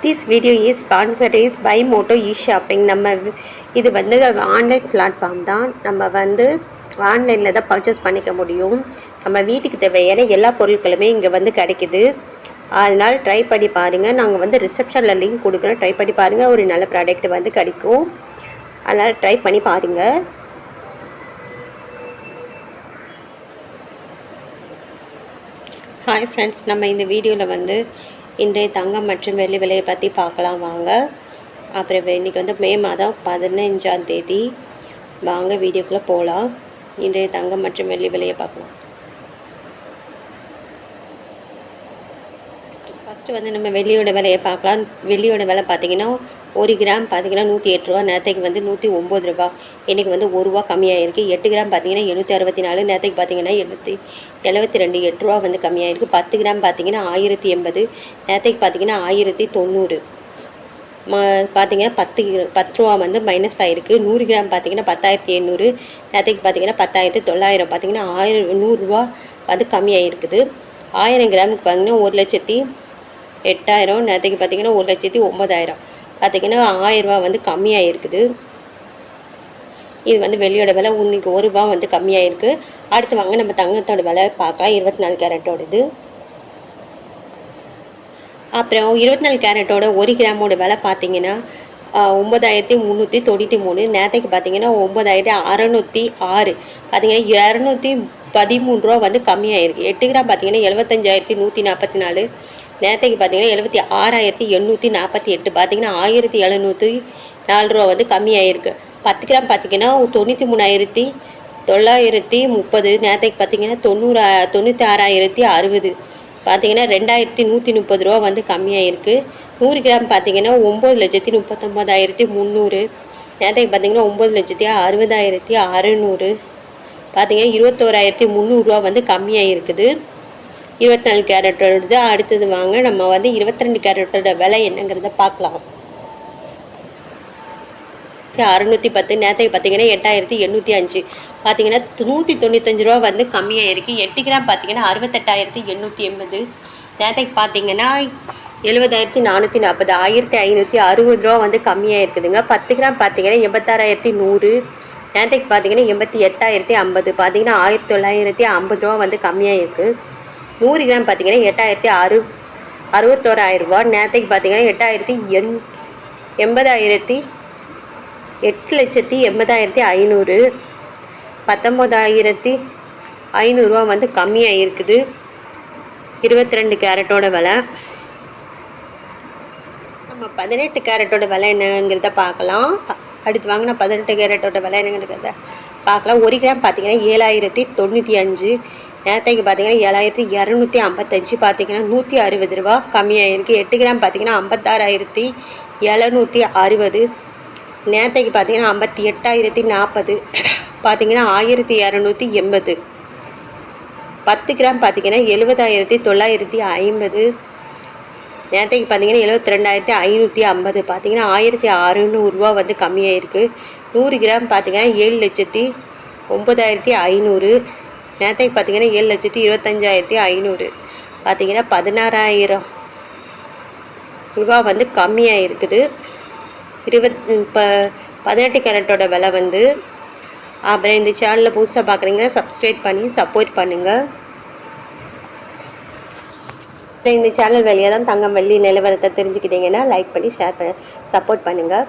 This video is sponsored by Moto e-shopping. நம்ம இது வந்து ஆன்லைன் பிளாட்ஃபார்ம் தான். நம்ம வந்து ஆன்லைனில் தான் பர்ச்சேஸ் பண்ணிக்க முடியும். நம்ம வீட்டுக்கு தேவையான எல்லா பொருட்களுமே இங்கே வந்து கிடைக்குது. அதனால் ட்ரை பண்ணி பாருங்கள். நாங்கள் வந்து ரிசப்ஷனில் லிங்க் கொடுக்குறோம். ட்ரை பண்ணி பாருங்கள். ஒரு நல்ல ப்ராடக்ட் வந்து கிடைக்கும். அதனால் ட்ரை பண்ணி பாருங்கள். ஹாய் ஃப்ரெண்ட்ஸ், நம்ம இந்த வீடியோவில் வந்து இன்றைய தங்கம் மற்றும் வெள்ளி விலையை பற்றி பார்க்கலாம் வாங்க. அப்புறம் இன்றைக்கி வந்து மே மாதம் 15ஆம் தேதி. வாங்க வீடியோக்குள்ளே போகலாம். இன்றைய தங்கம் மற்றும் வெள்ளி விலையை பார்க்கலாம். ஃபஸ்ட்டு வந்து நம்ம வெள்ளியோட விலையை பார்க்கலாம். வெள்ளியோட விலை பார்த்திங்கன்னா 1 கிராம் பார்த்திங்கன்னா 108 ரூபா. நேரத்தைக்கு வந்து 109 ரூபா. இன்றைக்கி வந்து 1 ரூபா கம்மியாகிருக்கு. 8 கிராம் பார்த்திங்கன்னா 764. நேரத்தைக்கு பார்த்திங்கன்னா 72 8 ரூபா வந்து கம்மியாகிருக்கு. 10 கிராம் பார்த்திங்கன்னா 1080. நேரத்தைக்கு பார்த்திங்கன்னா 1090. பார்த்திங்கன்னா 10 ரூபா வந்து மைனஸ் ஆகிருக்கு. 100 கிராம் பார்த்திங்கன்னா 10,800. நேரத்தைக்கு பார்த்திங்கன்னா 10,900. பார்த்திங்கன்னா 100 வந்து கம்மியாகிருக்குது. 1000 கிராமுக்கு பார்த்திங்கன்னா 1,08,000. நேரத்துக்கு பார்த்திங்கன்னா 1,09,000. பார்த்திங்கன்னா 1000 ரூபா வந்து கம்மியாக இருக்குது. இது வந்து வெள்ளியோட விலை இன்னைக்கு 1 ரூபா வந்து கம்மியாக இருக்குது. அடுத்து வாங்க நம்ம தங்கத்தோட விலை பார்க்கலாம். 24 கேரட்டோடது. அப்புறம் 24 கேரட்டோட 1 கிராமோட விலை பார்த்திங்கன்னா 9,393. நேரத்துக்கு பார்த்திங்கன்னா 9,606. பார்த்திங்கன்னா 213 ரூபா வந்து கம்மியாகிருக்கு. 8 கிராம் பார்த்திங்கன்னா 75,144. நேரத்துக்கு பார்த்திங்கன்னா 76,848. பார்த்திங்கன்னா 1,704 ரூபா வந்து கம்மியாகிருக்கு. 10 கிராம் பார்த்திங்கன்னா 93,930. நேரத்துக்கு பார்த்திங்கன்னா 96,060. பார்த்திங்கன்னா 2,130 ரூபா வந்து கம்மியாகிருக்கு. 100 கிராம் பார்த்திங்கன்னா 9,39,300. நேரத்துக்கு பார்த்திங்கன்னா 9,60,600. பார்த்திங்கன்னா 21,300 ரூபா வந்து கம்மியாக இருக்குது. 24 கேரட்டோடது. அடுத்தது வாங்க நம்ம வந்து 22 கேரட்டோட விலை என்னங்கிறத பார்க்கலாம். 610. நேரத்துக்கு பார்த்திங்கன்னா 8,805. பார்த்திங்கன்னா 195 ரூபா வந்து கம்மியாக இருக்குது. 8 கிராம் பார்த்திங்கன்னா 68,880. நேரத்துக்கு பார்த்திங்கன்னா 70,440. 1,560 ரூபா வந்து கம்மியாக இருக்குதுங்க. 10 கிராம் பார்த்திங்கன்னா 86,100. நேரத்துக்கு பார்த்திங்கன்னா 88,050. பார்த்திங்கன்னா 1,950 ரூபா வந்து கம்மியாக இருக்குது. 100 கிராம் பார்த்திங்கன்னா 8,61,000 ரூபா. நேரத்துக்கு பார்த்திங்கன்னா 8,80,500. 19,500 ரூபா வந்து கம்மியாக இருக்குது. 22 கேரட்டோட விலை. நம்ம 18 கேரட்டோட விலை என்னங்கிறத பார்க்கலாம். அடுத்து வாங்கினா 18 கேரட்டோட விலை என்னங்கிறத பார்க்கலாம். 1 கிராம் பார்த்திங்கன்னா 7,095. நேரத்துக்கு பார்த்திங்கன்னா 7,255. பார்த்திங்கன்னா 160 ரூபா கம்மியாக இருக்குது. 8 கிராம் பார்த்திங்கன்னா 56,760. நேரத்துக்கு பார்த்திங்கன்னா 58,040. பார்த்திங்கன்னா 1,280. 10 கிராம் பார்த்திங்கன்னா 70,950. நேரத்துக்கு பார்த்திங்கன்னா 72,550. பார்த்திங்கன்னா 1,600 ரூபா வந்து கம்மியாக இருக்குது. 100 கிராம் பார்த்திங்கன்னா 7,09,500. நேரத்துக்கு பார்த்திங்கன்னா 7,25,500. பார்த்திங்கன்னா 16,000 ரூபா வந்து கம்மியாக இருக்குது. 18 கேரட்டோட விலை வந்து. அப்புறம் இந்த சேனலில் புதுசாக பார்க்குறீங்கன்னா சப்ஸ்கிரைப் பண்ணி சப்போர்ட் பண்ணுங்கள். இந்த சேனல் வழியாக தான் தங்கம் வெள்ளி நிலவரத்தை தெரிஞ்சுக்கிட்டிங்கன்னா லைக் பண்ணி ஷேர் பண்ண சப்போர்ட் பண்ணுங்கள்.